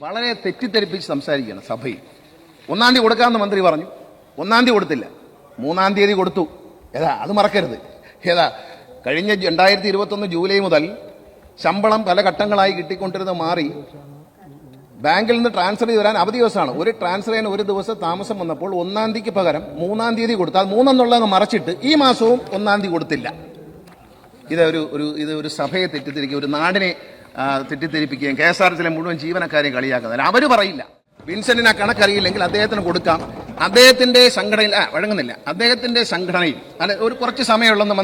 വളരെ തെറ്റിദ്ധരിപ്പിച്ച് സംസാരിക്കുകയാണ് സഭയിൽ. 1-ാം തീയതി കൊടുക്കാമെന്ന് മന്ത്രി പറഞ്ഞു. 1-ാം തീയതി കൊടുത്തില്ല, 3-ാം തീയതി കൊടുത്തു. അത് മറക്കരുത്. കഴിഞ്ഞ 2021 ജൂലൈ മുതൽ ശമ്പളം പല ഘട്ടങ്ങളായി കിട്ടിക്കൊണ്ടിരുന്നത് മാറി ബാങ്കിൽ നിന്ന് ട്രാൻസ്ഫർ ചെയ്ത് വരാൻ അവധി ദിവസമാണ്. ഒരു ട്രാൻസ്ഫർ ചെയ്യാൻ ഒരു ദിവസം താമസം വന്നപ്പോൾ 1-ാം തീയതിക്ക് പകരം 3-ാം തീയതി കൊടുത്തു. അത് 3 എന്നുള്ളത് മറച്ചിട്ട് ഈ മാസവും 1-ാം തീയതി കൊടുത്തില്ല. ഇത് ഒരു സഭയെ തെറ്റിദ്ധരിക്കുക, ഒരു നാടിനെ തെറ്റിദ്ധരിപ്പിക്കുകയും KSRTCയിലെ മുഴുവൻ ജീവനക്കാരെയും കളിയാക്കുന്നതിന് അവർ പറയില്ല. വിൻസെന്റിന് ആ കണക്കറിയില്ലെങ്കിൽ അദ്ദേഹത്തിന് കൊടുക്കാം. അദ്ദേഹത്തിന്റെ സംഘടനയിൽ വഴങ്ങുന്നില്ല. അദ്ദേഹത്തിന്റെ സംഘടനയിൽ ഒരു കുറച്ച് സമയമുള്ളെന്ന്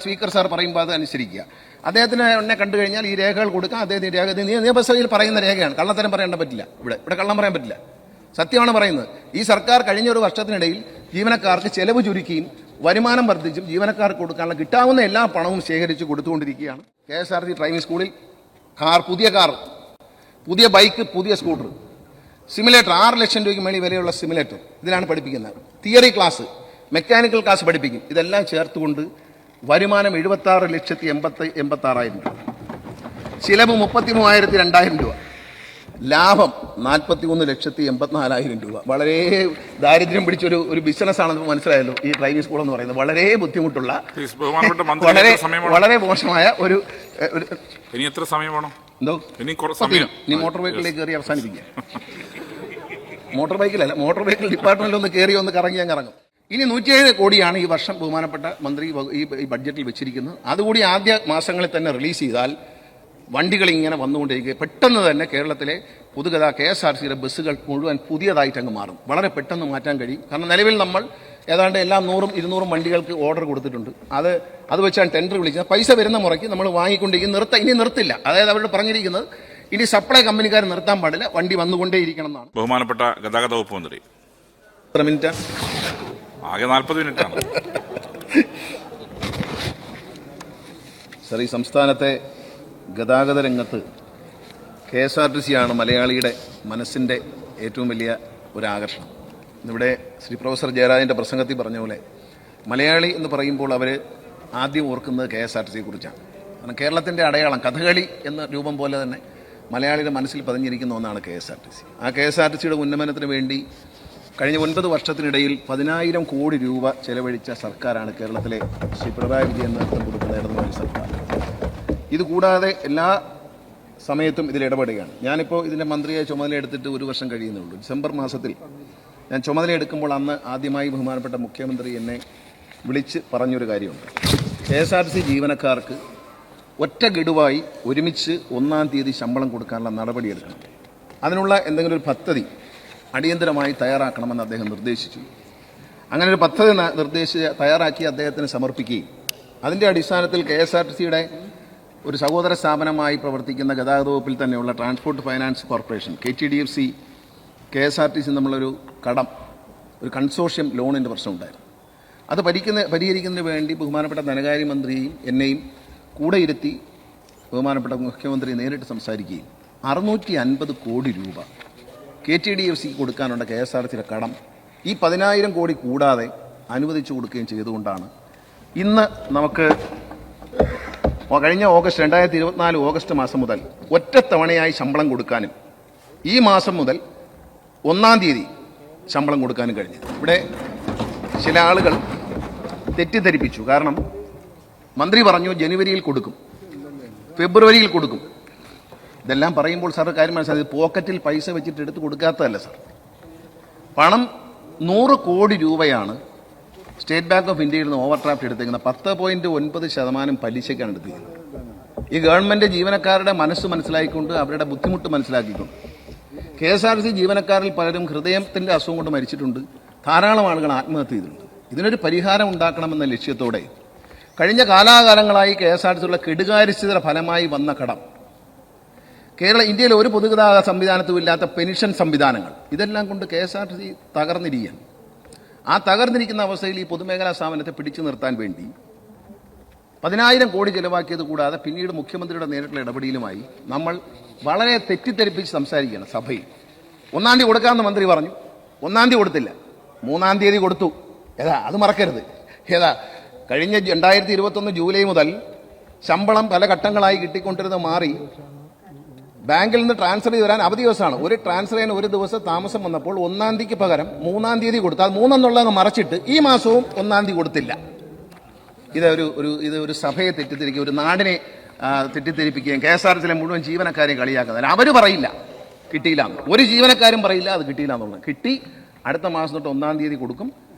സ്പീക്കർ സാർ പറയുമ്പോൾ അത് അനുസരിക്കുക. അദ്ദേഹത്തിന് എന്നെ കണ്ടു കഴിഞ്ഞാൽ ഈ രേഖകൾ കൊടുക്കാം. അദ്ദേഹത്തിന്റെ രേഖ നിയമസഭയിൽ പറയുന്ന രേഖയാണ്. കള്ളത്തരം പറയാൻ പറ്റില്ല. ഇവിടെ കള്ളം പറയാൻ പറ്റില്ല. സത്യമാണ് പറയുന്നത്. ഈ സർക്കാർ കഴിഞ്ഞ ഒരു വർഷത്തിനിടയിൽ ജീവനക്കാർക്ക് ചെലവ് ചുരുക്കിയും വരുമാനം വർദ്ധിച്ചും ജീവനക്കാർക്ക് കൊടുക്കാനുള്ള കിട്ടാവുന്ന എല്ലാ പണവും ശേഖരിച്ച് കൊടുത്തുകൊണ്ടിരിക്കുകയാണ്. KSRTC ഡ്രൈവിംഗ് സ്കൂളിൽ പുതിയ കാർ, പുതിയ ബൈക്ക്, പുതിയ സ്കൂട്ടർ, സിമുലേറ്റർ 6 ലക്ഷം രൂപയ്ക്ക് മേളിൽ വിലയുള്ള സിമുലേറ്റർ ഇതിലാണ് പഠിപ്പിക്കുന്നത്. തിയറി ക്ലാസ്, മെക്കാനിക്കൽ ക്ലാസ് പഠിപ്പിക്കും. ഇതെല്ലാം ചേർത്തുകൊണ്ട് വരുമാനം 76,86,000 രൂപ, ചിലവ് 33,200 രൂപ, ലാഭം 41,84,000 രൂപ. വളരെ ദാരിദ്ര്യം പിടിച്ചൊരു ബിസിനസ് ആണെന്ന് മനസ്സിലായല്ലോ ഈ ഡ്രൈവിംഗ് സ്കൂൾ എന്ന് പറയുന്നത്. വളരെ ബുദ്ധിമുട്ടുള്ള, വളരെ മോശമായ ഒരു ഇനി എത്ര സമയം വേണം? ഇനി മോട്ടോർ ബൈക്കിലേക്ക് കയറി അവസാനിപ്പിക്കുക. മോട്ടോർ ബൈക്കിൽ ഡിപ്പാർട്ട്മെന്റിൽ ഒന്ന് കയറി ഒന്ന് കറങ്ങി അങ്ങ് ഇറങ്ങും. ഇനി 107 കോടിയാണ് ഈ വർഷം ബഹുമാനപ്പെട്ട മന്ത്രി ഈ ബഡ്ജറ്റിൽ വെച്ചിരിക്കുന്നത്. അതുകൂടി ആദ്യ മാസങ്ങളിൽ തന്നെ റിലീസ് ചെയ്താൽ വണ്ടികൾ ഇങ്ങനെ വന്നുകൊണ്ടിരിക്കുക. പെട്ടെന്ന് തന്നെ കേരളത്തിലെ KSRTCയുടെ ബസ്സുകൾ മുഴുവൻ പുതിയതായിട്ട് അങ്ങ് മാറും. വളരെ പെട്ടെന്ന് മാറ്റാൻ കഴിയും. കാരണം നിലവിൽ നമ്മൾ ഏതാണ്ട് എല്ലാം 100-200 വണ്ടികൾക്ക് ഓർഡർ കൊടുത്തിട്ടുണ്ട്. അത് വെച്ചാണ് ടെൻഡർ വിളിച്ചത്. പൈസ വരുന്ന മുറയ്ക്ക് നമ്മൾ വാങ്ങിക്കൊണ്ടിരിക്കും. ഇനി നിർത്തില്ല. അതായത് അവരോട് പറഞ്ഞിരിക്കുന്നത് ഇനി സപ്ലൈ കമ്പനിക്കാർ നിർത്താൻ പാടില്ല, വണ്ടി വന്നുകൊണ്ടേയിരിക്കണം എന്നാണ്. ബഹുമാനപ്പെട്ട ഗതാഗത വകുപ്പ് മന്ത്രി, എത്ര മിനിറ്റ്? ആകെ 40 മിനിറ്റാണ്. സർ, ഈ സംസ്ഥാനത്തെ ഗതാഗത രംഗത്ത് KSRTCയാണ് മലയാളിയുടെ മനസ്സിൻ്റെ ഏറ്റവും വലിയ ഒരു ആകർഷണം. ഇവിടെ ശ്രീ പ്രൊഫസർ ജയരാജൻ്റെ പ്രസംഗത്തിൽ പറഞ്ഞ പോലെ മലയാളി എന്ന് പറയുമ്പോൾ അവർ ആദ്യം ഓർക്കുന്നത് KSRTCയെക്കുറിച്ചാണ്. കാരണം കേരളത്തിൻ്റെ അടയാളം, കഥകളി എന്ന രൂപം പോലെ തന്നെ മലയാളിയുടെ മനസ്സിൽ പതിഞ്ഞിരിക്കുന്ന ഒന്നാണ് KSRTC. ആ KSRTCയുടെ ഉന്നമനത്തിന് വേണ്ടി കഴിഞ്ഞ 9 വർഷത്തിനിടയിൽ 10,000 കോടി രൂപ ചെലവഴിച്ച സർക്കാരാണ് കേരളത്തിലെ ശ്രീ പിണറായി വിജയൻ നേതൃത്വം കൊടുക്കുന്ന ഇടതുമുന്നണി സർക്കാർ. ഇതുകൂടാതെ എല്ലാ സമയത്തും ഇതിൽ ഇടപെടുകയാണ്. ഞാനിപ്പോൾ ഇതിൻ്റെ മന്ത്രിയെ ചുമതലയെടുത്തിട്ട് 1 വർഷം കഴിയുന്നുള്ളൂ. ഡിസംബർ മാസത്തിൽ ഞാൻ ചുമതലയെടുക്കുമ്പോൾ അന്ന് ആദ്യമായി ബഹുമാനപ്പെട്ട മുഖ്യമന്ത്രി എന്നെ വിളിച്ച് പറഞ്ഞൊരു കാര്യമുണ്ട്. KSRTC ജീവനക്കാർക്ക് ഒറ്റ ഗഡുവായി ഒരുമിച്ച് 1-ാം തീയതി ശമ്പളം കൊടുക്കാനുള്ള നടപടിയെടുക്കണം. അതിനുള്ള എന്തെങ്കിലും ഒരു പദ്ധതി അടിയന്തരമായി തയ്യാറാക്കണമെന്ന് അദ്ദേഹം നിർദ്ദേശിച്ചു. അങ്ങനെ ഒരു പദ്ധതി തയ്യാറാക്കി അദ്ദേഹത്തിന് സമർപ്പിക്കുകയും അതിൻ്റെ അടിസ്ഥാനത്തിൽ KSRTCയുടെ ഒരു സഹോദര സ്ഥാപനമായി പ്രവർത്തിക്കുന്ന ഗതാഗത വകുപ്പിൽ തന്നെയുള്ള transport finance corporation KTDFC KSRTC നമ്മളൊരു ഒരു കൺസോർഷ്യം ലോണിൻ്റെ പ്രശ്നമുണ്ടായിരുന്നു. അത് പരിഹരിക്കുന്നതിന് വേണ്ടി ബഹുമാനപ്പെട്ട ധനകാര്യമന്ത്രിയെയും എന്നെയും കൂടെ ഇരുത്തി ബഹുമാനപ്പെട്ട മുഖ്യമന്ത്രി നേരിട്ട് സംസാരിക്കുകയും 650 കോടി രൂപ KTDFC കൊടുക്കാനുള്ള KSRTCയുടെ കടം ഈ 10,000 കോടി കൂടാതെ അനുവദിച്ചു കൊടുക്കുകയും ചെയ്തുകൊണ്ടാണ് ഇന്ന് നമുക്ക് കഴിഞ്ഞ 2024 ഓഗസ്റ്റ് മാസം മുതൽ ഒറ്റത്തവണയായി ശമ്പളം കൊടുക്കാനും ഈ മാസം മുതൽ 1-ാം തീയതി ശമ്പളം കൊടുക്കാനും കഴിഞ്ഞത്. ഇവിടെ ചില ആളുകൾ തെറ്റിദ്ധരിപ്പിച്ചു. കാരണം മന്ത്രി പറഞ്ഞു ജനുവരിയിൽ കൊടുക്കും, ഫെബ്രുവരിയിൽ കൊടുക്കും. ഇതെല്ലാം പറയുമ്പോൾ സാർ കാര്യം മനസ്സിലായത് പോക്കറ്റിൽ പൈസ വെച്ചിട്ട് എടുത്ത് കൊടുക്കാത്തതല്ല സാർ. പണം 100 കോടി രൂപയാണ് സ്റ്റേറ്റ് ബാങ്ക് ഓഫ് ഇന്ത്യയിൽ നിന്ന് ഓവർ ഡ്രാഫ്റ്റ് എടുത്തേക്കുന്നത്. 10.9% പലിശയ്ക്കാണ് എടുത്തിരിക്കുന്നത്. ഈ ഗവൺമെന്റ് ജീവനക്കാരുടെ മനസ്സ് മനസ്സിലാക്കിക്കൊണ്ട് അവരുടെ ബുദ്ധിമുട്ട് മനസ്സിലാക്കിക്കൊണ്ട് KSRTC ജീവനക്കാരിൽ പലരും ഹൃദയത്തിന്റെ അസുഖം കൊണ്ട് മരിച്ചിട്ടുണ്ട്. ധാരാളം ആളുകൾ ആത്മഹത്യ ചെയ്തിട്ടുണ്ട്. ഇതിനൊരു പരിഹാരം ഉണ്ടാക്കണമെന്ന ലക്ഷ്യത്തോടെ കഴിഞ്ഞ കാലാകാലങ്ങളായി KSRTCയുള്ള കെടുകാര്യസ്ഥതയുടെ ഫലമായി വന്ന കടം, ഇന്ത്യയിലെ ഒരു പൊതുഗതാഗത സംവിധാനത്തും ഇല്ലാത്ത പെൻഷൻ സംവിധാനങ്ങൾ, ഇതെല്ലാം കൊണ്ട് KSRTC തകർന്നിരിക്കുകയാണ്. ആ തകർന്നിരിക്കുന്ന അവസ്ഥയിൽ ഈ പൊതുമേഖലാ സ്ഥാപനത്തെ പിടിച്ചു നിർത്താൻ വേണ്ടി 10,000 കോടി ചെലവാക്കിയത് കൂടാതെ പിന്നീട് മുഖ്യമന്ത്രിയുടെ നേരിട്ടുള്ള ഇടപെടലുമായി നമ്മൾ വളരെ തെറ്റിദ്ധരിപ്പിച്ച് സംസാരിക്കുകയാണ് സഭയിൽ. 1-ാം തീയതി കൊടുക്കാമെന്ന് മന്ത്രി പറഞ്ഞു. 1-ാം തീയതി കൊടുത്തില്ല, 3-ാം തീയതി കൊടുത്തു. അത് മറക്കരുത്. കഴിഞ്ഞ 2021 ജൂലൈ മുതൽ ശമ്പളം പല ഘട്ടങ്ങളായി കിട്ടിക്കൊണ്ടിരുന്നത് മാറി ബാങ്കിൽ നിന്ന് ട്രാൻസ്ഫർ ചെയ്ത് വരാൻ അവധി ദിവസമാണ്. ഒരു ട്രാൻസ്ഫർ ചെയ്യാൻ ഒരു ദിവസം താമസം വന്നപ്പോൾ 1-ാം തീയതിക്ക് പകരം 3-ാം തീയതി കൊടുത്തു. അത് 3 എന്നുള്ളത് മറച്ചിട്ട് ഈ മാസവും 1-ാം തീയതി കൊടുത്തില്ല. ഇത് ഒരു സഭയെ തെറ്റിദ്ധരിക്കുക, ഒരു നാടിനെ തെറ്റിദ്ധരിപ്പിക്കുകയും KSRTCയിലെ മുഴുവൻ ജീവനക്കാരെയും കളിയാക്കുന്നത്. അവർ പറയില്ല കിട്ടിയില്ല, ഒരു ജീവനക്കാരും പറയില്ല അത് കിട്ടിയില്ല എന്നുള്ളത്. കിട്ടി, അടുത്ത മാസം തൊട്ട് 1-ാം തീയതി കൊടുക്കും.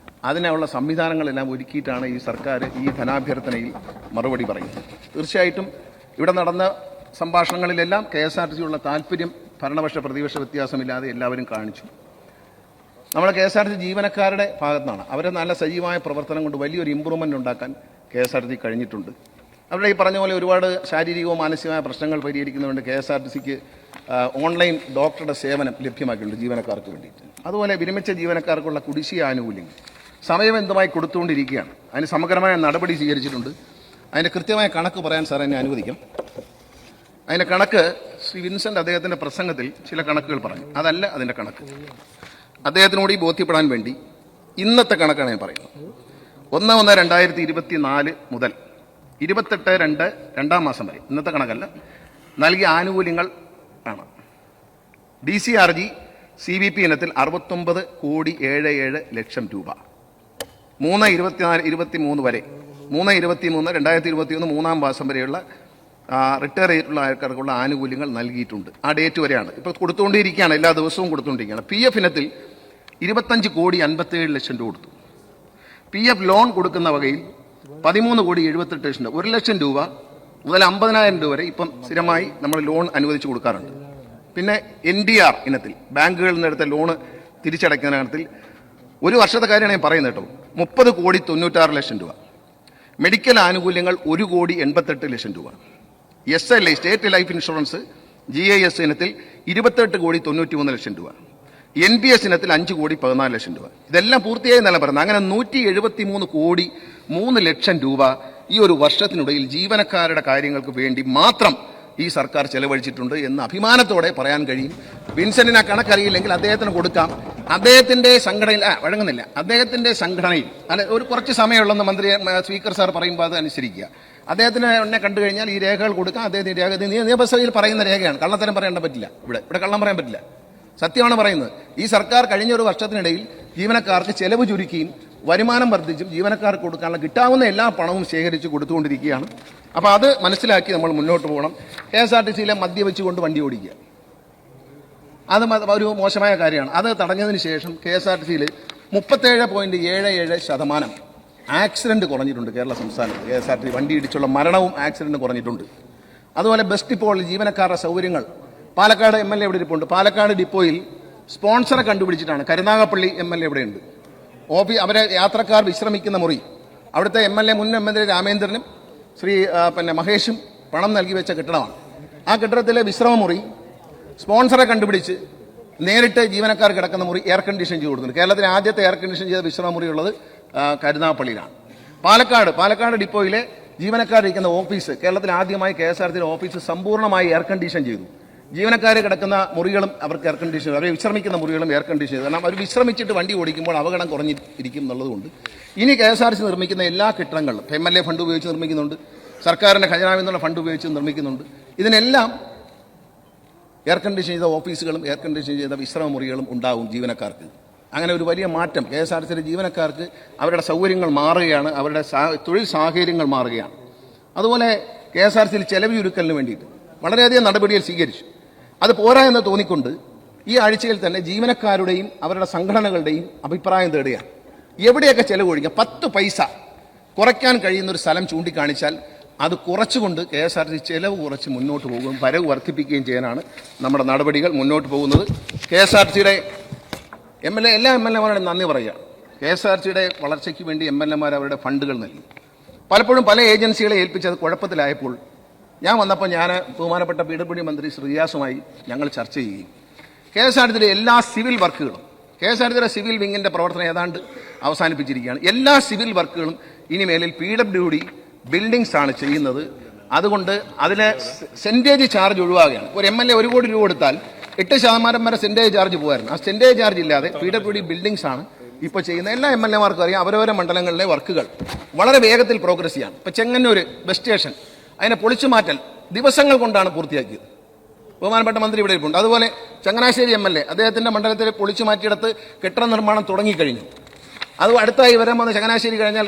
അതിനുള്ള സംവിധാനങ്ങളെല്ലാം ഒരുക്കിയിട്ടാണ് ഈ സർക്കാർ ഈ ധനാഭ്യർത്ഥനയിൽ മറുപടി പറയുന്നത്. തീർച്ചയായിട്ടും ഇവിടെ നടന്ന സംഭാഷണങ്ങളിലെല്ലാം KSRTCയുള്ള താല്പര്യം ഭരണപക്ഷ പ്രതിപക്ഷ വ്യത്യാസമില്ലാതെ എല്ലാവരും കാണിച്ചു. നമ്മൾ KSRTC ജീവനക്കാരുടെ ഭാഗത്താണ്. അവരെ നല്ല സജീവമായ പ്രവർത്തനം കൊണ്ട് വലിയൊരു ഇമ്പ്രൂവ്മെൻ്റ് ഉണ്ടാക്കാൻ KSRTC കഴിഞ്ഞിട്ടുണ്ട്. അവരുടെ ഈ പറഞ്ഞ പോലെ ഒരുപാട് ശാരീരികവും മാനസികമായ പ്രശ്നങ്ങൾ പരിഹരിക്കുന്നതുകൊണ്ട് KSRTCക്ക് ഓൺലൈൻ ഡോക്ടറുടെ സേവനം ലഭ്യമാക്കിയിട്ടുണ്ട് ജീവനക്കാർക്ക് വേണ്ടിയിട്ട്. അതുപോലെ വിരമിച്ച ജീവനക്കാർക്കുള്ള കുടിശ്ശിക ആനുകൂല്യങ്ങൾ സമയബന്ധമായി കൊടുത്തുകൊണ്ടിരിക്കുകയാണ്. അതിന് സമഗ്രമായ നടപടി സ്വീകരിച്ചിട്ടുണ്ട്. അതിൻ്റെ കൃത്യമായ കണക്ക് പറയാൻ സാർ എന്നെ അനുവദിക്കും. അതിൻ്റെ കണക്ക് ശ്രീ വിൻസെൻ്റ് അദ്ദേഹത്തിൻ്റെ പ്രസംഗത്തിൽ ചില കണക്കുകൾ പറഞ്ഞു. അതല്ല അതിൻ്റെ കണക്ക്. അദ്ദേഹത്തിനോട് ഈ ബോധ്യപ്പെടാൻ വേണ്ടി ഇന്നത്തെ കണക്കാണ് ഞാൻ പറയുന്നത്. 1/1/2024 മുതൽ 28/2 2-ാം മാസം വരെ, ഇന്നത്തെ കണക്കല്ല, നൽകിയ ആനുകൂല്യങ്ങൾ ആണ്. DCRG CVP ഇനത്തിൽ 69,77,00,000 രൂപ. 3/24/23 വരെ, 3/23/2021 3-ാം മാസം വരെയുള്ള റിട്ടയർ ചെയ്തിട്ടുള്ള ആൾക്കാർക്കുള്ള ആനുകൂല്യങ്ങൾ നൽകിയിട്ടുണ്ട്. ആ ഡേറ്റ് വരെയാണ് ഇപ്പോൾ കൊടുത്തുകൊണ്ടിരിക്കുകയാണ്, എല്ലാ ദിവസവും കൊടുത്തുകൊണ്ടിരിക്കുകയാണ്. PF ഇനത്തിൽ 25,57,00,000 രൂപ കൊടുത്തു. PF ലോൺ കൊടുക്കുന്ന വകയിൽ 13,78,00,000, 1,00,000 രൂപ മുതൽ 50,000 രൂപ വരെ ഇപ്പം സ്ഥിരമായി നമ്മൾ ലോൺ അനുവദിച്ച് കൊടുക്കാറുണ്ട്. പിന്നെ NDR ഇനത്തിൽ ബാങ്കുകളിൽ നിന്നെടുത്ത ലോണ് തിരിച്ചടയ്ക്കുന്ന ഇനത്തിൽ ഒരു വർഷത്തെ കാര്യമാണ് ഞാൻ പറയുന്നത് കേട്ടോ, 30,96,00,000 രൂപ. മെഡിക്കൽ ആനുകൂല്യങ്ങൾ 1,88,00,000 രൂപ. SLI state life insurance GIS ഇനത്തിൽ 28,93,00,000 രൂപ. NPS ഇനത്തിൽ 5,14,00,000 രൂപ. ഇതെല്ലാം പൂർത്തിയായി എന്നല്ല പറയുന്നത്. അങ്ങനെ 173,03,00,000 രൂപ ഈ ഒരു വർഷത്തിനിടയിൽ ജീവനക്കാരുടെ കാര്യങ്ങൾക്ക് വേണ്ടി മാത്രം ഈ സർക്കാർ ചെലവഴിച്ചിട്ടുണ്ട് എന്ന് അഭിമാനത്തോടെ പറയാൻ കഴിയും. വിൻസെന്റിന് ആ കണക്കറിയില്ലെങ്കിൽ അദ്ദേഹത്തിന് കൊടുക്കാം. അദ്ദേഹത്തിന്റെ സംഘടനയിൽ വഴങ്ങുന്നില്ല, അദ്ദേഹത്തിന്റെ സംഘടനയിൽ അല്ല ഒരു കുറച്ച് സമയമുള്ളെന്ന് സ്പീക്കർ സാർ പറയുമ്പോൾ അത് അനുസരിക്കുക. അദ്ദേഹത്തിന് എന്നെ കണ്ടു കഴിഞ്ഞാൽ ഈ രേഖകൾ കൊടുക്കാം. അദ്ദേഹത്തിന്റെ രേഖ നിയമസഭയിൽ പറയുന്ന രേഖയാണ്, കള്ളത്തരം പറയേണ്ട പറ്റില്ല. ഇവിടെ കള്ളം പറയാൻ പറ്റില്ല, സത്യമാണ് പറയുന്നത്. ഈ സർക്കാർ കഴിഞ്ഞ ഒരു വർഷത്തിനിടയിൽ ജീവനക്കാർക്ക് ചെലവ് ചുരുക്കിയും വരുമാനം വർദ്ധിച്ചും ജീവനക്കാർക്ക് കൊടുക്കാനുള്ള കിട്ടാവുന്ന എല്ലാ പണവും ശേഖരിച്ച് കൊടുത്തുകൊണ്ടിരിക്കുകയാണ്. അപ്പോൾ അത് മനസ്സിലാക്കി നമ്മൾ മുന്നോട്ട് പോകണം. KSRTCയിലെ മദ്യവെച്ചുകൊണ്ട് വണ്ടി ഓടിക്കുക, അത് ഒരു മോശമായ കാര്യമാണ്. അത് തടഞ്ഞതിന് ശേഷം KSRTCയിൽ 37.77% ആക്സിഡന്റ് കുറഞ്ഞിട്ടുണ്ട് കേരള സംസ്ഥാനത്ത്. KSRTC വണ്ടി ഇടിച്ചുള്ള മരണവും ആക്സിഡന്റ് കുറഞ്ഞിട്ടുണ്ട്. അതുപോലെ ബസ് ഡിപ്പോകളിൽ ജീവനക്കാരുടെ സൗകര്യങ്ങൾ, പാലക്കാട് MLA ഇവിടെ ഇരിപ്പുണ്ട്. പാലക്കാട് ഡിപ്പോയിൽ സ്പോൺസറെ കണ്ടുപിടിച്ചിട്ടാണ്. കരുനാഗപ്പള്ളി MLA ഇവിടെയുണ്ട്. അവരെ യാത്രക്കാർ വിശ്രമിക്കുന്ന മുറി അവിടുത്തെ മുൻ MLA രാമേന്ദ്രനും ശ്രീ മഹേഷും പണം നൽകി വെച്ച കെട്ടിടമാണ്. ആ കെട്ടിടത്തിലെ വിശ്രമമുറി സ്പോൺസറെ കണ്ടുപിടിച്ച് നേരിട്ട് ജീവനക്കാർ കിടക്കുന്ന മുറി എയർ കണ്ടീഷൻ ചെയ്ത് കൊടുക്കുന്നുണ്ട്. കേരളത്തിലെ ആദ്യത്തെ എയർ കണ്ടീഷൻ ചെയ്ത വിശ്രമമുറി ഉള്ളത് കരുനാഗപ്പള്ളിയിലാണ്. പാലക്കാട് ഡിപ്പോയിലെ ജീവനക്കാരിരിക്കുന്ന ഓഫീസ്, കേരളത്തിൽ ആദ്യമായി KSRTCയിലെ ഓഫീസ് സമ്പൂർണ്ണമായി എയർ കണ്ടീഷൻ ചെയ്തു. ജീവനക്കാർ കിടക്കുന്ന മുറികളും അവർക്ക് എയർ കണ്ടീഷൻ, അവരെ വിശ്രമിക്കുന്ന മുറികളും എയർ കണ്ടീഷൻ ചെയ്തു. കാരണം അവർ വിശ്രമിച്ചിട്ട് വണ്ടി ഓടിക്കുമ്പോൾ അപകടം കുറഞ്ഞിരിക്കും എന്നുള്ളതുകൊണ്ട് ഇനി KSRTC നിർമ്മിക്കുന്ന എല്ലാ കെട്ടിടങ്ങളിലും MLA ഫണ്ട് ഉപയോഗിച്ച് നിർമ്മിക്കുന്നുണ്ട്, സർക്കാരിൻ്റെ ഖജനാവിൽ നിന്നുള്ള ഫണ്ട് ഉപയോഗിച്ച് നിർമ്മിക്കുന്നുണ്ട്. ഇതിനെല്ലാം എയർ കണ്ടീഷൻ ചെയ്ത ഓഫീസുകളും എയർ കണ്ടീഷൻ ചെയ്ത വിശ്രമ മുറികളും ഉണ്ടാവും ജീവനക്കാർക്ക്. അങ്ങനെ ഒരു വലിയ മാറ്റം KSRTCയിലെ ജീവനക്കാർക്ക് അവരുടെ സൗകര്യങ്ങൾ മാറുകയാണ്, അവരുടെ തൊഴിൽ സാഹചര്യങ്ങൾ മാറുകയാണ്. അതുപോലെ KSRTCയിൽ ചെലവ് ചുരുക്കലിന് വേണ്ടിയിട്ട് വളരെയധികം നടപടികൾ സ്വീകരിച്ചു. അത് പോരാ എന്ന് തോന്നിക്കൊണ്ട് ഈ ആഴ്ചയിൽ തന്നെ ജീവനക്കാരുടെയും അവരുടെ സംഘടനകളുടെയും അഭിപ്രായം തേടുകയാണ്. എവിടെയൊക്കെ ചെലവ് ഒഴിക്കാം, 10 പൈസ കുറയ്ക്കാൻ കഴിയുന്ന ഒരു സ്ഥലം ചൂണ്ടിക്കാണിച്ചാൽ അത് കുറച്ചുകൊണ്ട് KSRTC ചെലവ് കുറച്ച് മുന്നോട്ട് പോകുകയും വരവ് വർദ്ധിപ്പിക്കുകയും ചെയ്യാനാണ് നമ്മുടെ നടപടികൾ മുന്നോട്ട് പോകുന്നത്. KSRTCയുടെ എല്ലാ MLAമാരോടും നന്ദി പറയുക. KSRTCയുടെ വളർച്ചയ്ക്ക് വേണ്ടി MLAമാർ അവരുടെ ഫണ്ടുകൾ നൽകി. പലപ്പോഴും പല ഏജൻസികളെ ഏൽപ്പിച്ചത് കുഴപ്പത്തിലായപ്പോൾ ഞാൻ വന്നപ്പോൾ ബഹുമാനപ്പെട്ട PWD മന്ത്രി ശ്രീ റിയാസുമായി ഞങ്ങൾ ചർച്ച ചെയ്യുകയും KSRTCയിലെ എല്ലാ സിവിൽ വർക്കുകളും, KSRTCയുടെ സിവിൽ വിങ്ങിൻ്റെ പ്രവർത്തനം ഏതാണ്ട് അവസാനിപ്പിച്ചിരിക്കുകയാണ്. എല്ലാ സിവിൽ വർക്കുകളും ഇനി മേലിൽ PWD ബിൽഡിങ്സ് ആണ് ചെയ്യുന്നത്. അതുകൊണ്ട് അതിലെ സെൻറ്റേജ് ചാർജ് ഒഴിവാകുകയാണ്. ഒരു MLA 1 കോടി രൂപ കൊടുത്താൽ 8% വരെ സെൻറ്റേജ് ചാർജ് പോകുമായിരുന്നു. ആ സെൻറ്റേജ് ചാർജ് ഇല്ലാതെ PWD ബിൽഡിങ്സ് ആണ് ഇപ്പോൾ ചെയ്യുന്ന. എല്ലാ MLAമാർക്കും അറിയാം അവരവരുടെ മണ്ഡലങ്ങളിലെ വർക്കുകൾ വളരെ വേഗത്തിൽ പ്രോഗ്രസ് ചെയ്യാണ്. ഇപ്പോൾ ചെങ്ങന്നൂർ ബസ് സ്റ്റേഷൻ അതിനെ പൊളിച്ചു മാറ്റൽ ദിവസങ്ങൾ കൊണ്ടാണ് പൂർത്തിയാക്കിയത്. ബഹുമാനപ്പെട്ട മന്ത്രി ഇവിടെ ഇരിപ്പുണ്ട്. അതുപോലെ ചങ്ങനാശ്ശേരി MLA അദ്ദേഹത്തിന്റെ മണ്ഡലത്തിൽ പൊളിച്ചു മാറ്റിയെടുത്ത് കെട്ടിട നിർമ്മാണം തുടങ്ങിക്കഴിഞ്ഞു. അത് അടുത്തായി വരാൻ വന്ന് ചങ്ങനാശ്ശേരി കഴിഞ്ഞാൽ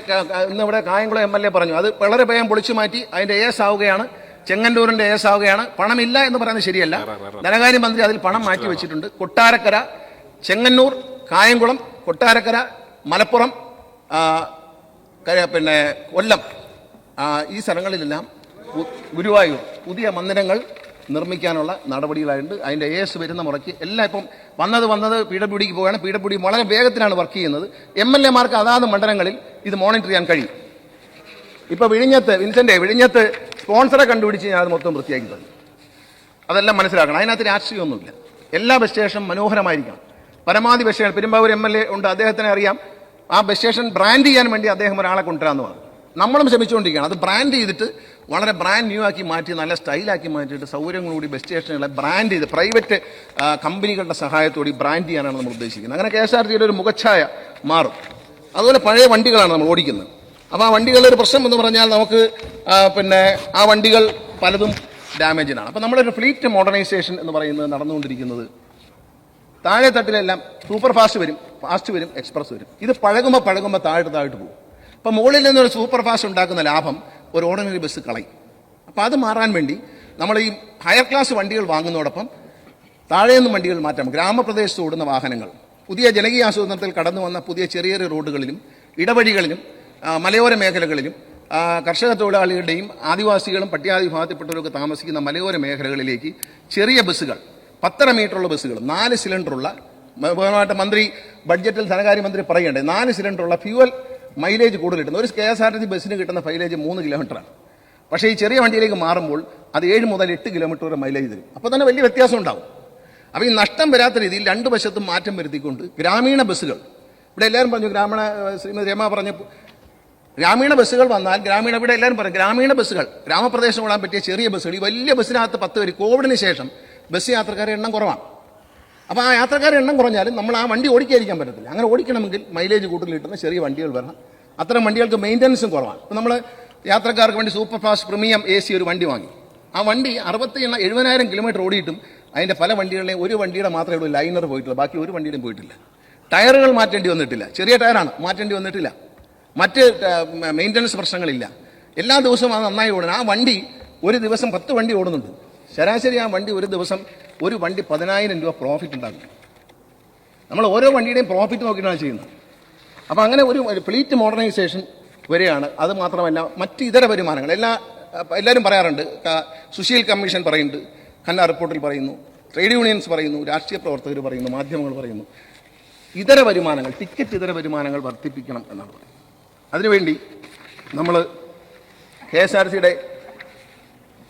ഇന്ന് ഇവിടെ കായംകുളം MLA പറഞ്ഞു അത് വളരെ വേഗം പൊളിച്ചു മാറ്റി അതിന്റെ AS ആവുകയാണ്, ചെങ്ങന്നൂരിന്റെ AS ആവുകയാണ്. പണമില്ല എന്ന് പറയുന്നത് ശരിയല്ല. ധനകാര്യമന്ത്രി അതിൽ പണം മാറ്റി വെച്ചിട്ടുണ്ട്. കൊട്ടാരക്കര, ചെങ്ങന്നൂർ, കായംകുളം, കൊട്ടാരക്കര, മലപ്പുറം, പിന്നെ കൊല്ലം, ഈ സ്ഥലങ്ങളിലെല്ലാം ഗുരുവായൂർ പുതിയ മന്ദിരങ്ങൾ നിർമ്മിക്കാനുള്ള നടപടികളായിട്ടുണ്ട്. അതിന്റെ AS വരുന്ന മുറയ്ക്ക് എല്ലാം ഇപ്പം വന്നത് PWDക്ക് പോവുകയാണ്. PWD വളരെ വേഗത്തിലാണ് വർക്ക് ചെയ്യുന്നത്. MLA മാർക്ക് അതാത് മണ്ഡലങ്ങളിൽ ഇത് മോണിറ്റർ ചെയ്യാൻ കഴിയും. ഇപ്പൊ വിഴിഞ്ഞത്ത് സ്പോൺസറെ കണ്ടുപിടിച്ച് ഞാൻ അത് മൊത്തം വൃത്തിയാക്കി തന്നു. അതെല്ലാം മനസ്സിലാക്കണം. അതിനകത്ത് രാഷ്ട്രീയമൊന്നുമില്ല. എല്ലാ ബസ് സ്റ്റേഷനും മനോഹരമായിരിക്കണം. പരമാവധി ബസ് സ്റ്റേഷൻ പെരുമ്പാവൂർ MLA ഉണ്ട്, അദ്ദേഹത്തിനെ അറിയാം. ആ ബസ് സ്റ്റേഷൻ ബ്രാൻഡ് ചെയ്യാൻ വേണ്ടി അദ്ദേഹം ഒരാളെ കൊണ്ടുവരാമെന്ന് പറഞ്ഞു. നമ്മളും ശ്രമിച്ചുകൊണ്ടിരിക്കുകയാണ്. അത് ബ്രാൻഡ് ചെയ്തിട്ട് വളരെ ബ്രാൻഡ് ന്യൂ ആക്കി മാറ്റി നല്ല സ്റ്റൈലാക്കി മാറ്റിയിട്ട് സൗകര്യങ്ങളോടി ബസ് സ്റ്റേഷനുകളെ ബ്രാൻഡ് ചെയ്ത് പ്രൈവറ്റ് കമ്പനികളുടെ സഹായത്തോടെ ബ്രാൻഡ് ചെയ്യാനാണ് നമ്മൾ ഉദ്ദേശിക്കുന്നത്. അങ്ങനെ KSRTCയുടെ ഒരു മുഖച്ഛായ മാറും. അതുപോലെ പഴയ വണ്ടികളാണ് നമ്മൾ ഓടിക്കുന്നത്. അപ്പോൾ ആ വണ്ടികളുടെ ഒരു പ്രശ്നം എന്ന് പറഞ്ഞാൽ നമുക്ക് പിന്നെ ആ വണ്ടികൾ പലതും ഡാമേജിനാണ്. അപ്പോൾ നമ്മുടെ ഒരു ഫ്ലീറ്റ് മോഡേണൈസേഷൻ എന്ന് പറയുന്നത് നടന്നുകൊണ്ടിരിക്കുന്നത് താഴെ തട്ടിലെല്ലാം സൂപ്പർ ഫാസ്റ്റ് വരും, എക്സ്പ്രസ് വരും. ഇത് പഴകുമ്പോൾ താഴോട്ട് പോകും. അപ്പോൾ മുകളിൽ നിന്നൊരു സൂപ്പർ ഫാസ്റ്റ് ഉണ്ടാക്കുന്ന ലാഭം ഒരു ഓർഡിനറി ബസ് കളയും. അപ്പോൾ അത് മാറാൻ വേണ്ടി നമ്മൾ ഈ ഹയർ ക്ലാസ് വണ്ടികൾ വാങ്ങുന്നതോടൊപ്പം താഴെ നിന്നും വണ്ടികൾ മാറ്റാം. ഗ്രാമപ്രദേശത്ത് ഓടുന്ന വാഹനങ്ങൾ പുതിയ ജനകീയ ആസൂത്രണത്തിൽ കടന്നു വന്ന പുതിയ ചെറിയ റോഡുകളിലും ഇടവഴികളിലും മലയോര മേഖലകളിലും കർഷക തൊഴിലാളികളുടെയും ആദിവാസികളും പട്ടികജാതി വിഭാഗത്തിൽപ്പെട്ടവരൊക്കെ താമസിക്കുന്ന മലയോര മേഖലകളിലേക്ക് ചെറിയ ബസ്സുകൾ 1.5 മീറ്ററുള്ള ബസ്സുകൾ 4 സിലിണ്ടറുള്ള ബഹുമാനപ്പെട്ട മന്ത്രി ബഡ്ജറ്റിൽ ധനകാര്യമന്ത്രി പറയേണ്ടത് 4 സിലിണ്ടറുള്ള ഫ്യൂവൽ മൈലേജ് കൂടുതൽ കിട്ടുന്ന ഒരു KSRTC ബസ്സിന് കിട്ടുന്ന മൈലേജ് 3 കിലോമീറ്ററാണ്. പക്ഷേ ഈ ചെറിയ വണ്ടിയിലേക്ക് മാറുമ്പോൾ അത് 7 മുതൽ 8 കിലോമീറ്റർ വരെ മൈലേജ് തരും. അപ്പോൾ തന്നെ വലിയ വ്യത്യാസം ഉണ്ടാവും. അപ്പോൾ ഈ നഷ്ടം വരാത്ത രീതിയിൽ രണ്ട് വശത്തും മാറ്റം വരുത്തിക്കൊണ്ട് ഗ്രാമീണ ബസ്സുകൾ ഇവിടെ എല്ലാവരും പറഞ്ഞു, ശ്രീമതി രമ പറഞ്ഞു ഗ്രാമീണ ബസ്സുകൾ വന്നാൽ ഇവിടെ എല്ലാവരും പറയും ഗ്രാമീണ ബസ്സുകൾ ഗ്രാമപ്രദേശം ഓടാൻ പറ്റിയ ചെറിയ ബസ്സുകൾ ഈ വലിയ ബസ്സിനകത്ത് 10 പേര് കോവിഡിന് ശേഷം ബസ് യാത്രക്കാരുടെ എണ്ണം കുറവാണ്. അപ്പോൾ ആ യാത്രക്കാരുടെ എണ്ണം കുറഞ്ഞാലും നമ്മൾ ആ വണ്ടി ഓടിക്കാതിരിക്കാൻ പറ്റത്തില്ല. അങ്ങനെ ഓടിക്കണമെങ്കിൽ മൈലേജ് കൂടുതൽ കിട്ടുന്ന ചെറിയ വണ്ടികൾ വരണം. അത്തരം വണ്ടികൾക്ക് മെയിൻ്റനൻസും കുറവാണ്. അപ്പോൾ നമ്മൾ യാത്രക്കാർക്ക് വേണ്ടി സൂപ്പർ ഫാസ്റ്റ് പ്രീമിയം AC ഒരു വണ്ടി വാങ്ങി. ആ വണ്ടി 70,000 കിലോമീറ്റർ ഓടിയിട്ടും അതിൻ്റെ പല വണ്ടികളിലെയും ഒരു വണ്ടിയുടെ മാത്രമേ ഉള്ളൂ ലൈനർ പോയിട്ടുള്ളൂ, ബാക്കി ഒരു വണ്ടിയുടെയും പോയിട്ടില്ല. ടയറുകൾ മാറ്റേണ്ടി വന്നിട്ടില്ല, ചെറിയ ടയറാണ്, മാറ്റേണ്ടി വന്നിട്ടില്ല. മറ്റ് മെയിൻ്റനൻസ് പ്രശ്നങ്ങളില്ല. എല്ലാ ദിവസവും അത് നന്നായി ഓടുന്നത്. ആ വണ്ടി ഒരു ദിവസം 10 വണ്ടി ഓടുന്നുണ്ട്. ശരാശരി ആ വണ്ടി ഒരു ദിവസം ഒരു വണ്ടി 10,000 രൂപ പ്രോഫിറ്റ് ഉണ്ടാകും. നമ്മൾ ഓരോ വണ്ടിയുടെയും പ്രോഫിറ്റ് നോക്കിയിട്ടാണ് ചെയ്യുന്നത്. അപ്പോൾ അങ്ങനെ ഒരു ഫ്ലീറ്റ് മോഡേണൈസേഷൻ വരെയാണ്. അത് മാത്രമല്ല മറ്റ് ഇതര വരുമാനങ്ങൾ എല്ലാവരും പറയാറുണ്ട്. സുശീൽ കമ്മീഷൻ പറയുന്നുണ്ട്, ഖന്ന റിപ്പോർട്ടിൽ പറയുന്നു, ട്രേഡ് യൂണിയൻസ് പറയുന്നു, രാഷ്ട്രീയ പ്രവർത്തകർ പറയുന്നു, മാധ്യമങ്ങൾ പറയുന്നു. ഇതര വരുമാനങ്ങൾ, ടിക്കറ്റ് ഇതര വരുമാനങ്ങൾ വർദ്ധിപ്പിക്കണം എന്നാണ് പറയുന്നത്. അതിനുവേണ്ടി നമ്മൾ KSRTCയുടെ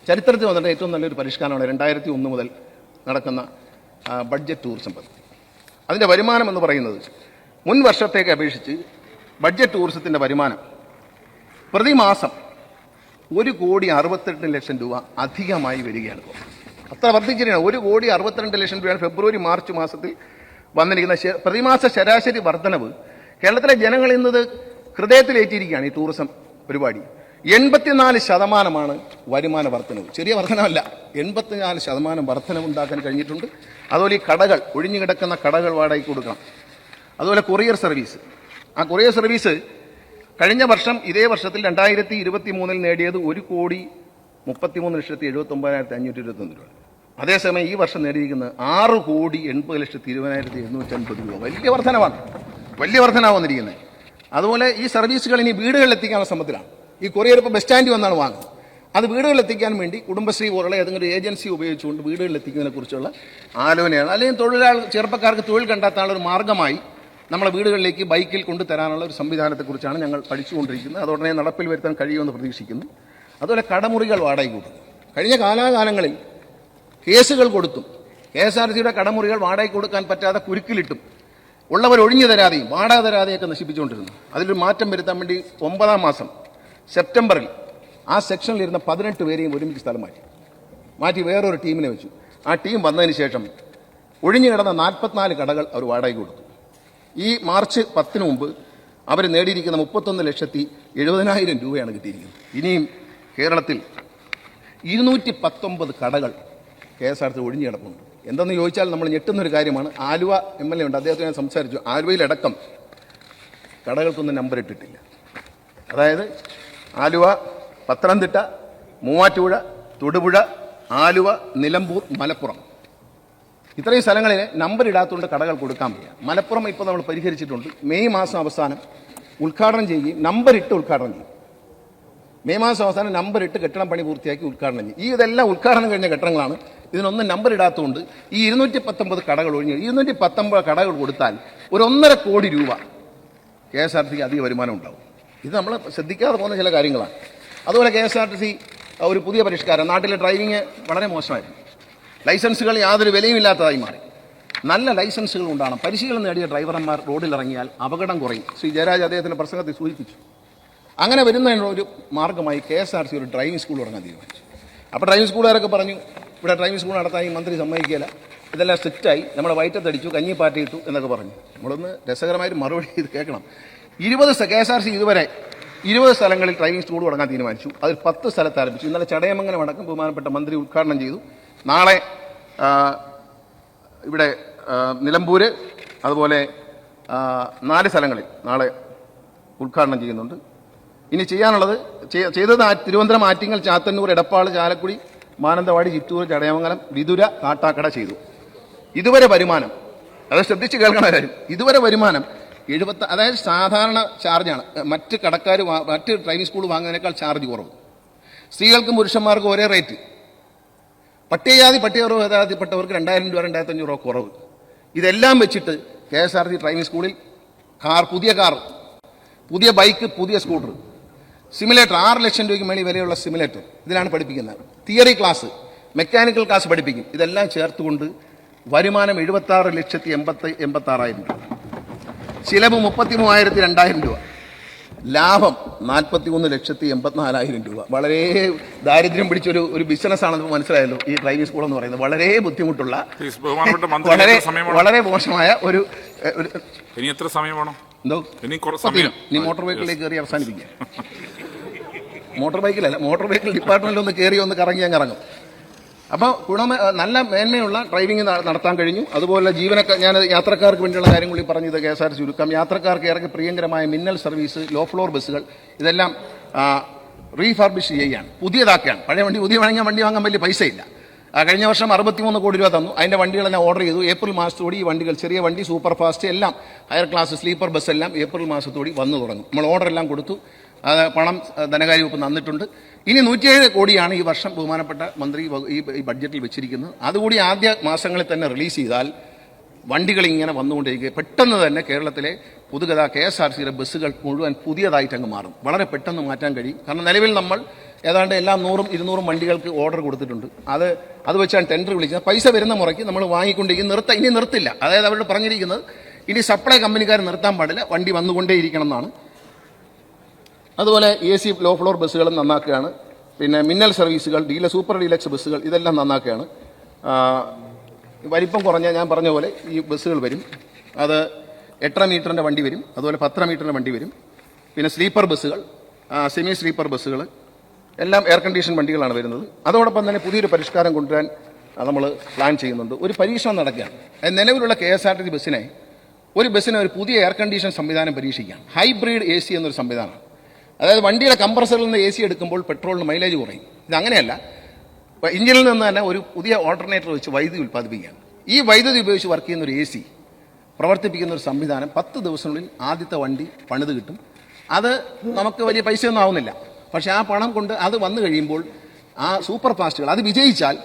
ചരിത്രത്തിൽ വന്നിട്ട് ഏറ്റവും നല്ലൊരു പരിഷ്കാരമാണ് 2001 മുതൽ നടക്കുന്ന ബഡ്ജറ്റ് ടൂറിസം പദ്ധതി. അതിൻ്റെ വരുമാനം എന്ന് പറയുന്നത് മുൻ വർഷത്തേക്ക് അപേക്ഷിച്ച് ബഡ്ജറ്റ് ടൂറിസത്തിൻ്റെ വരുമാനം പ്രതിമാസം 1,68,00,000 രൂപ അധികമായി വരികയാണ്. അത്ര വർദ്ധിച്ചിരിക്കുകയാണ്. 1,62,00,000 രൂപയാണ് ഫെബ്രുവരി മാർച്ച് മാസത്തിൽ വന്നിരിക്കുന്ന പ്രതിമാസ ശരാശരി വർധനവ്. കേരളത്തിലെ ജനങ്ങൾ ഇന്നത് ഹൃദയത്തിലേറ്റിയിരിക്കുകയാണ് ഈ ടൂറിസം പരിപാടി. 84% വരുമാന വർധനവ്. ചെറിയ വർധനമല്ല, 84% വർധനവ് ഉണ്ടാക്കാൻ കഴിഞ്ഞിട്ടുണ്ട്. അതുപോലെ ഈ കടകൾ, ഒഴിഞ്ഞുകിടക്കുന്ന കടകൾ വാടകയ്ക്ക് കൊടുക്കണം. അതുപോലെ കൊറിയർ സർവീസ്. ആ കൊറിയർ സർവീസ് കഴിഞ്ഞ വർഷം ഇതേ വർഷത്തിൽ 2023 നേടിയത് 1,33,79,521 രൂപ. അതേസമയം ഈ വർഷം നേടിയിരിക്കുന്നത് 6,80,20,750 രൂപ. വലിയ വർധനവ് വന്നിരിക്കുന്നത്. അതുപോലെ ഈ സർവീസുകൾ ഇനി വീടുകളിൽ എത്തിക്കാനുള്ള ശ്രമത്തിലാണ്. ഈ കൊറിയർ ഇപ്പോൾ ബസ് സ്റ്റാൻഡിൽ വന്നാണ് വാങ്ങുന്നത്. അത് വീടുകളിൽ എത്തിക്കാൻ വേണ്ടി കുടുംബശ്രീ പോലുള്ള ഏതെങ്കിലും ഏജൻസി ഉപയോഗിച്ചുകൊണ്ട് വീടുകളിൽ എത്തിക്കുന്നതിനെ കുറിച്ചുള്ള ആലോചനയാണ്. അല്ലെങ്കിൽ ചെറുപ്പക്കാർക്ക് തൊഴിൽ കണ്ടെത്താനുള്ള ഒരു മാർഗ്ഗമായി നമ്മളെ വീടുകളിലേക്ക് ബൈക്കിൽ കൊണ്ടുതരാനുള്ള ഒരു സംവിധാനത്തെക്കുറിച്ചാണ് ഞങ്ങൾ പഠിച്ചുകൊണ്ടിരിക്കുന്നത്. അതോടനെ നടപ്പിൽ വരുത്താൻ കഴിയുമെന്ന് പ്രതീക്ഷിക്കുന്നു. അതുപോലെ കടമുറികൾ വാടകയ്ക്ക് കൊടുക്കും. കഴിഞ്ഞ കാലാകാലങ്ങളിൽ കേസുകൾ കൊടുത്തും KSRTCയുടെ കടമുറികൾ വാടകയ്ക്ക് കൊടുക്കാൻ പറ്റാതെ കുരുക്കിലിട്ടും ഉള്ളവർ ഒഴിഞ്ഞു തരാതെയും വാടക തരാതെയൊക്കെ നശിപ്പിച്ചുകൊണ്ടിരുന്നു. അതിലൊരു മാറ്റം വരുത്താൻ വേണ്ടി 9-ാം മാസം സെപ്റ്റംബറിൽ ആ സെക്ഷനിലിരുന്ന 18 പേരെയും ഒരുമിച്ച് സ്ഥലം മാറ്റി വേറൊരു ടീമിനെ വെച്ചു. ആ ടീം വന്നതിന് ശേഷം ഒഴിഞ്ഞു കിടന്ന 44 കടകൾ അവർ വാടകയ്ക്ക് കൊടുത്തു. ഈ മാർച്ച് 10 മുമ്പ് അവർ നേടിയിരിക്കുന്ന 31,70,70,000 രൂപയാണ് കിട്ടിയിരിക്കുന്നത്. ഇനിയും കേരളത്തിൽ 219 കടകൾ KSRTC ഒഴിഞ്ഞു കിടപ്പുണ്ട്. എന്തെന്ന് ചോദിച്ചാൽ നമ്മൾ ഞെട്ടുന്നൊരു കാര്യമാണ്. ആലുവ MLA ഉണ്ട്, അദ്ദേഹത്തിന് ഞാൻ സംസാരിച്ചു. ആലുവയിലടക്കം കടകൾക്കൊന്നും നമ്പർ ഇട്ടിട്ടില്ല. അതായത് ആലുവ, പത്തനംതിട്ട, മൂവാറ്റുപുഴ, തൊടുപുഴ, ആലുവ, നിലമ്പൂർ, മലപ്പുറം, ഇത്രയും സ്ഥലങ്ങളിൽ നമ്പർ ഇടാത്തതുകൊണ്ട് കടകൾ കൊടുക്കാൻ വയ്യ. മലപ്പുറം ഇപ്പോൾ നമ്മൾ പരിഹരിച്ചിട്ടുണ്ട്. മെയ് മാസം അവസാനം ഉദ്ഘാടനം ചെയ്യുകയും നമ്പർ ഇട്ട് ഉദ്ഘാടനം ചെയ്യും. മെയ് മാസം അവസാനം നമ്പർ ഇട്ട് കെട്ടിടം പണി പൂർത്തിയാക്കി ഉദ്ഘാടനം ചെയ്യും. ഇതെല്ലാം ഉദ്ഘാടനം കഴിഞ്ഞ കെട്ടിടങ്ങളാണ്. ഇതിനൊന്നും നമ്പർ ഇടാത്തതുകൊണ്ട് ഈ 219 കടകൾ ഒഴിഞ്ഞ് 219 കടകൾ കൊടുത്താൽ ഒരു 1.5 കോടി രൂപ KSRTCക്ക് അധിക വരുമാനം ഉണ്ടാവും. ഇത് നമ്മൾ ശ്രദ്ധിക്കാതെ പോകുന്ന ചില കാര്യങ്ങളാണ്. അതുപോലെ KSRTC ഒരു പുതിയ പരിഷ്കാരം, നാട്ടിലെ ഡ്രൈവിംഗ് വളരെ മോശമായിരുന്നു. ലൈസൻസുകൾ യാതൊരു വിലയുമില്ലാത്തതായി മാറി. നല്ല ലൈസൻസുകൾ ഉണ്ടാകണം. പരിശീലനം നേടിയ ഡ്രൈവർമാർ റോഡിലിറങ്ങിയാൽ അപകടം കുറയും. ശ്രീ ജയരാജ് അദ്ദേഹത്തിൻ്റെ പ്രസംഗത്തിൽ സൂചിപ്പിച്ചു. അങ്ങനെ വരുന്നതിനുള്ള ഒരു മാർഗ്ഗമായി KSRTC ഒരു ഡ്രൈവിംഗ് സ്കൂൾ തുടങ്ങാൻ തീരുമാനിച്ചു. അപ്പോൾ ഡ്രൈവിംഗ് സ്കൂളുകാരൊക്കെ പറഞ്ഞു, ഇവിടെ ഡ്രൈവിംഗ് സ്കൂൾ നടത്താൻ ഈ മന്ത്രി സമ്മതിക്കില്ല, ഇതെല്ലാം സ്ട്രിക്റ്റായി, നമ്മളെ വയറ്റത്തടിച്ചു, കഞ്ഞി പാർട്ടി ഇട്ടു എന്നൊക്കെ പറഞ്ഞു. നമ്മളൊന്ന് രസകരമായിട്ട് മറുപടി ഇത് കേൾക്കണം. KSRTC ഇതുവരെ 20 സ്ഥലങ്ങളിൽ ഡ്രൈവിംഗ് സ്കൂൾ തുടങ്ങാൻ തീരുമാനിച്ചു. അതിൽ 10 സ്ഥലത്ത് ആരംഭിച്ചു. ഇന്നലെ ചടയമംഗലം അടക്കം ബഹുമാനപ്പെട്ട മന്ത്രി ഉദ്ഘാടനം ചെയ്തു. നാളെ ഇവിടെ നിലമ്പൂര്, അതുപോലെ 4 സ്ഥലങ്ങളിൽ നാളെ ഉദ്ഘാടനം ചെയ്യുന്നുണ്ട്. ഇനി ചെയ്യാനുള്ളത് ചെയ്തത് തിരുവനന്തപുരം, ആറ്റിങ്ങൽ, ചാത്തന്നൂർ, എടപ്പാൾ, ചാലക്കുടി, മാനന്തവാടി, ചിറ്റൂർ, ചടയമംഗലം, വിതുര, കാട്ടാക്കട ചെയ്തു. ഇതുവരെ വരുമാനം, അത് ശ്രദ്ധിച്ച് കേൾക്കണ കാര്യം, ഇതുവരെ വരുമാനം 70, അതായത് സാധാരണ ചാർജാണ്. മറ്റ് കടക്കാർ മറ്റ് ഡ്രൈവിംഗ് സ്കൂൾ വാങ്ങുന്നതിനേക്കാൾ ചാർജ് കുറവ്. സ്ത്രീകൾക്കും പുരുഷന്മാർക്കും ഒരേ റേറ്റ്. പട്ടികജാതിപ്പെട്ടവർക്ക് 2000 രൂപ 2500 രൂപ കുറവ്. ഇതെല്ലാം വെച്ചിട്ട് KSRTC ഡ്രൈവിംഗ് സ്കൂളിൽ പുതിയ കാർ, പുതിയ ബൈക്ക്, പുതിയ സ്കൂട്ടർ, സിമുലേറ്റർ 6 ലക്ഷം രൂപയ്ക്ക് മേളിൽ വിലയുള്ള സിമുലേറ്റർ ഇതിലാണ് പഠിപ്പിക്കുന്നത്. തിയറി ക്ലാസ്, മെക്കാനിക്കൽ ക്ലാസ് പഠിപ്പിക്കും. ഇതെല്ലാം ചേർത്തുകൊണ്ട് വരുമാനം 76,86,000 രൂപ, ചിലവ് 33,200 രൂപ, ലാഭം 41,84,000 രൂപ. വളരെ ദാരിദ്ര്യം പിടിച്ചൊരു ബിസിനസ്സാണെന്ന് മനസ്സിലായല്ലോ ഈ ഡ്രൈവിംഗ് സ്കൂൾ എന്ന് പറയുന്നത്. വളരെ ബുദ്ധിമുട്ടുള്ള, വളരെ മോശമായ ഒരു. ഇനി എത്ര സമയം വേണം? എന്തോ ഇനി മോട്ടോർ വെഹിക്കിളിലേക്ക് കയറി അവസാനിപ്പിക്കുക. മോട്ടോർ വെഹിക്കിൾ ഡിപ്പാർട്ട്മെന്റിൽ ഒന്ന് കയറി ഒന്ന് കറങ്ങി അങ്ങ് ഇറങ്ങും. അപ്പോൾ നല്ല മേന്മയുള്ള ഡ്രൈവിംഗ് നടത്താൻ കഴിഞ്ഞു. അതുപോലെ ഞാൻ യാത്രക്കാർക്ക് വേണ്ടിയുള്ള കാര്യം കൂടി പറഞ്ഞത് KSRTC ചുരുക്കം. യാത്രക്കാർക്ക് ഏറെ പ്രിയങ്കരമായ മിന്നൽ സർവീസ്, ലോ ഫ്ലോർ ബസ്സുകൾ ഇതെല്ലാം റീഫർബിഷ് ചെയ്യുകയാണ്, പുതിയതാക്കുകയാണ്. പഴയ വണ്ടി പുതിയ വണ്ടി വാങ്ങാൻ വലിയ പൈസയില്ല. കഴിഞ്ഞ വർഷം 63 കോടി രൂപ തന്നു. അതിൻ്റെ വണ്ടികളെല്ലാം ഓർഡർ ചെയ്തു. ഏപ്രിൽ മാസത്തോടെ ഈ വണ്ടികൾ, ചെറിയ വണ്ടി, സൂപ്പർ ഫാസ്റ്റ് എല്ലാം, ഹയർ ക്ലാസ് സ്ലീപ്പർ ബസ് എല്ലാം ഏപ്രിൽ മാസത്തോടെ വന്നു തുടങ്ങും. നമ്മൾ ഓർഡർ എല്ലാം കൊടുത്തു. പണം ധനകാര്യ വകുപ്പ് തന്നിട്ടുണ്ട്. ഇനി 107 കോടിയാണ് ഈ വർഷം ബഹുമാനപ്പെട്ട മന്ത്രി ഈ ബഡ്ജറ്റിൽ വെച്ചിരിക്കുന്നത്. അതുകൂടി ആദ്യ മാസങ്ങളിൽ തന്നെ റിലീസ് ചെയ്താൽ വണ്ടികൾ ഇങ്ങനെ വന്നുകൊണ്ടിരിക്കുക. പെട്ടെന്ന് തന്നെ കേരളത്തിലെ KSRTCയുടെ ബസ്സുകൾ മുഴുവൻ പുതിയതായിട്ട് അങ്ങ് മാറും. വളരെ പെട്ടെന്ന് മാറ്റാൻ കഴിയും. കാരണം നിലവിൽ നമ്മൾ ഏതാണ്ട് എല്ലാം 100-200 വണ്ടികൾക്ക് ഓർഡർ കൊടുത്തിട്ടുണ്ട്. അത് വെച്ചാണ് ടെൻഡർ വിളിച്ചത്. പൈസ വരുന്ന മുറയ്ക്ക് നമ്മൾ വാങ്ങിക്കൊണ്ടിരിക്കും. ഇനി നിർത്തില്ല. അതായത് അവരോട് പറഞ്ഞിരിക്കുന്നത് ഇനി സപ്ലൈ കമ്പനിക്കാർ നിർത്താൻ പാടില്ല, വണ്ടി വന്നുകൊണ്ടേയിരിക്കണം എന്നാണ്. അതുപോലെ AC ലോ ഫ്ലോർ ബസ്സുകളും നന്നാക്കുകയാണ്. പിന്നെ മിന്നൽ സർവീസുകൾ, സൂപ്പർ ഡീലക്സ് ബസ്സുകൾ ഇതെല്ലാം നന്നാക്കുകയാണ്. വലിപ്പം കുറഞ്ഞ ഞാൻ പറഞ്ഞ പോലെ ഈ ബസ്സുകൾ വരും. അത് 8.5 മീറ്ററിൻ്റെ വണ്ടി വരും. അതുപോലെ 10 മീറ്ററിൻ്റെ വണ്ടി വരും. പിന്നെ സ്ലീപ്പർ ബസ്സുകൾ, സെമി സ്ലീപ്പർ ബസ്സുകൾ എല്ലാം എയർ കണ്ടീഷൻ വണ്ടികളാണ് വരുന്നത്. അതോടൊപ്പം തന്നെ പുതിയൊരു പരിഷ്കാരം കൊണ്ടുവരാൻ നമ്മൾ പ്ലാൻ ചെയ്യുന്നുണ്ട്. ഒരു പരീക്ഷണം നടക്കുകയാണ്. നിലവിലുള്ള KSRTC ബസ്സിനെ ഒരു പുതിയ എയർ കണ്ടീഷൻ സംവിധാനം പരീക്ഷിക്കുകയാണ്. ഹൈബ്രിഡ് AC എന്നൊരു സംവിധാനം. അതായത് വണ്ടിയുടെ കംപ്രസറിൽ നിന്ന് AC എടുക്കുമ്പോൾ പെട്രോളിന് മൈലേജ് കുറയും. ഇതങ്ങനെയല്ല, എഞ്ചിനിൽ നിന്ന് തന്നെ ഒരു പുതിയ ഓൾട്ടർനേറ്റർ വെച്ച് വൈദ്യുതി ഉൽപ്പാദിപ്പിക്കുകയാണ്. ഈ വൈദ്യുതി ഉപയോഗിച്ച് വർക്ക് ചെയ്യുന്ന ഒരു AC പ്രവർത്തിപ്പിക്കുന്ന ഒരു സംവിധാനം 10 ദിവസത്തിനുള്ളിൽ ആദ്യത്തെ വണ്ടി പണിത് കിട്ടും. അത് നമുക്ക് വലിയ പൈസയൊന്നും ആവുന്നില്ല. പക്ഷേ ആ പണം കൊണ്ട് അത് വന്നു കഴിയുമ്പോൾ ആ സൂപ്പർ ഫാസ്റ്റുകൾ അത് വിജയിച്ചാൽ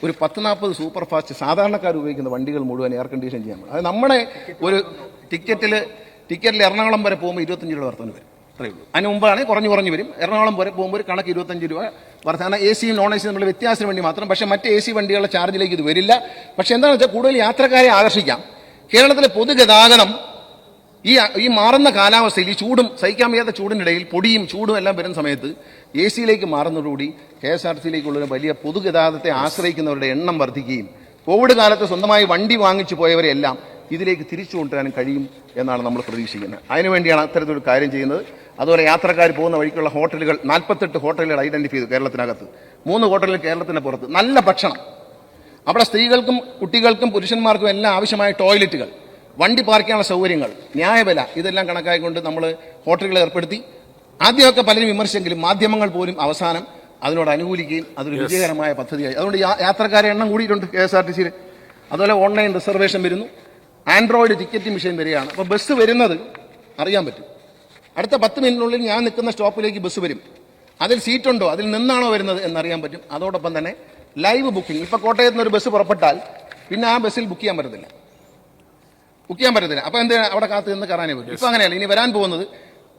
ഒരു 10-40 സൂപ്പർ ഫാസ്റ്റ് സാധാരണക്കാർ ഉപയോഗിക്കുന്ന വണ്ടികൾ മുഴുവൻ എയർ കണ്ടീഷൻ ചെയ്യാൻ പറ്റും. അത് നമ്മുടെ ഒരു ടിക്കറ്റിൽ എറണാകുളം വരെ പോകുമ്പോൾ 25 രൂപ വർധന വരും. അത്രയേ ഉള്ളൂ. അതിന് മുമ്പാണെങ്കിൽ കുറഞ്ഞു വരും. എറണാകുളം വരെ പോകുമ്പോൾ ഒരു കണക്ക് 25 രൂപ വർധന. AC-യും നോൺ AC തമ്മിലുള്ള വ്യത്യാസത്തിന് വേണ്ടി മാത്രം. പക്ഷേ മറ്റ് AC വണ്ടികളുടെ ചാർജിലേക്ക് ഇത് വരില്ല. പക്ഷേ എന്താണെന്ന് വെച്ചാൽ കൂടുതൽ യാത്രക്കാരെ ആകർഷിക്കാം. കേരളത്തിലെ പൊതുഗതാഗതം ഈ മാറുന്ന കാലാവസ്ഥയിൽ, ഈ ചൂടും സഹിക്കാൻ വയ്യാത്ത ചൂടിനിടയിൽ പൊടിയും ചൂടും എല്ലാം വരുന്ന സമയത്ത് AC-യിലേക്ക് മാറുന്നതോടുകൂടി KSRTC-യിലേക്കുള്ള വലിയ പൊതുഗതാഗതത്തെ ആശ്രയിക്കുന്നവരുടെ എണ്ണം വർദ്ധിക്കുകയും കോവിഡ് കാലത്ത് സ്വന്തമായി വണ്ടി വാങ്ങിച്ചു പോയവരെല്ലാം ഇതിലേക്ക് തിരിച്ചു കൊണ്ടുവരാനും കഴിയും എന്നാണ് നമ്മൾ പ്രതീക്ഷിക്കുന്നത്. അതിനുവേണ്ടിയാണ് അത്തരത്തിലൊരു കാര്യം ചെയ്യുന്നത്. അതുപോലെ യാത്രക്കാർ പോകുന്ന വഴിക്കുള്ള ഹോട്ടലുകൾ 48 ഹോട്ടലുകൾ ഐഡന്റിഫൈ ചെയ്തു കേരളത്തിനകത്ത്, 3 ഹോട്ടലുകൾ കേരളത്തിന് പുറത്ത്. നല്ല ഭക്ഷണം, അവിടെ സ്ത്രീകൾക്കും കുട്ടികൾക്കും പുരുഷന്മാർക്കും എല്ലാം ആവശ്യമായ ടോയ്ലറ്റുകൾ, വണ്ടി പാർക്ക് ചെയ്യാനുള്ള സൗകര്യങ്ങൾ, ന്യായവില, ഇതെല്ലാം കണക്കാക്കിക്കൊണ്ട് നമ്മൾ ഹോട്ടലുകൾ ഏർപ്പെടുത്തി. ആദ്യമൊക്കെ പലരും വിമർശിച്ചെങ്കിലും മാധ്യമങ്ങൾ പോലും അവസാനം അതിനോട് അനുകൂലിക്കുകയും അതൊരു വിജയകരമായ പദ്ധതിയായി. അതുകൊണ്ട് യാത്രക്കാരെ എണ്ണം കൂടിയിട്ടുണ്ട് KSRTC-യിൽ. അതുപോലെ ഓൺലൈൻ റിസർവേഷൻ വരുന്നു, ആൻഡ്രോയിഡ് ടിക്കറ്റ് മെഷീൻ വരികയാണ്. അപ്പോൾ ബസ് വരുന്നത് അറിയാൻ പറ്റും. അടുത്ത 10 മിനിറ്റിനുള്ളിൽ ഞാൻ നിൽക്കുന്ന സ്റ്റോപ്പിലേക്ക് ബസ് വരും. അതിൽ സീറ്റുണ്ടോ, അതിൽ നിന്നാണോ വരുന്നത് എന്നറിയാൻ പറ്റും. അതോടൊപ്പം തന്നെ ലൈവ് ബുക്കിംഗ്. ഇപ്പോൾ കോട്ടയത്ത് നിന്ന് ഒരു ബസ് പുറപ്പെട്ടാൽ പിന്നെ ആ ബസ്സിൽ ബുക്ക് ചെയ്യാൻ പറ്റത്തില്ല. അപ്പോൾ എന്ത് അവിടെ കാത്തു നിന്ന് കയറാനേ പറ്റും. ഇപ്പോൾ അങ്ങനെയല്ല. ഇനി വരാൻ പോകുന്നത്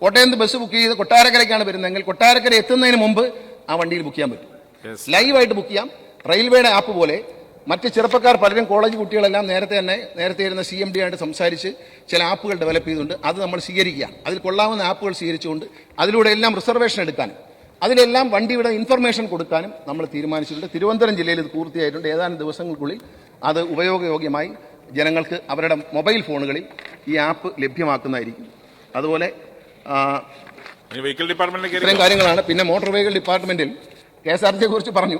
കോട്ടയത്ത് ബസ് ബുക്ക് ചെയ്ത് കൊട്ടാരക്കരയ്ക്കാണ് വരുന്നതെങ്കിൽ കൊട്ടാരക്കര എത്തുന്നതിന് മുമ്പ് ആ വണ്ടിയിൽ ബുക്ക് ചെയ്യാൻ പറ്റും. ലൈവായിട്ട് ബുക്ക് ചെയ്യാം. റെയിൽവേയുടെ ആപ്പ് പോലെ മറ്റ് ചെറുപ്പക്കാർ പലരും കോളേജ് കുട്ടികളെല്ലാം നേരത്തെ ഇരുന്ന CMD ആയിട്ട് സംസാരിച്ച് ചില ആപ്പുകൾ ഡെവലപ്പ് ചെയ്തുകൊണ്ട് അത് നമ്മൾ സ്വീകരിക്കുക. അതിൽ കൊള്ളാവുന്ന ആപ്പുകൾ സ്വീകരിച്ചുകൊണ്ട് അതിലൂടെ എല്ലാം റിസർവേഷൻ എടുക്കാനും അതിലെല്ലാം വണ്ടിയുടെ ഇൻഫർമേഷൻ കൊടുക്കാനും നമ്മൾ തീരുമാനിച്ചിട്ടുണ്ട്. തിരുവനന്തപുരം ജില്ലയിൽ ഇത് പൂർത്തിയായിട്ടുണ്ട്. ഏതാനും ദിവസങ്ങൾക്കുള്ളിൽ അത് ഉപയോഗയോഗ്യമായി ജനങ്ങൾക്ക് അവരുടെ മൊബൈൽ ഫോണുകളിൽ ഈ ആപ്പ് ലഭ്യമാക്കുന്നതായിരിക്കും. അതുപോലെ വെഹിക്കിൾ ഡിപ്പാർട്ട്മെന്റിലേക്ക് ഇത്രയും കാര്യങ്ങളാണ്. പിന്നെ മോട്ടോർ വെഹിക്കിൾ ഡിപ്പാർട്ട്മെന്റിൽ KSRTC കുറിച്ച് പറഞ്ഞു.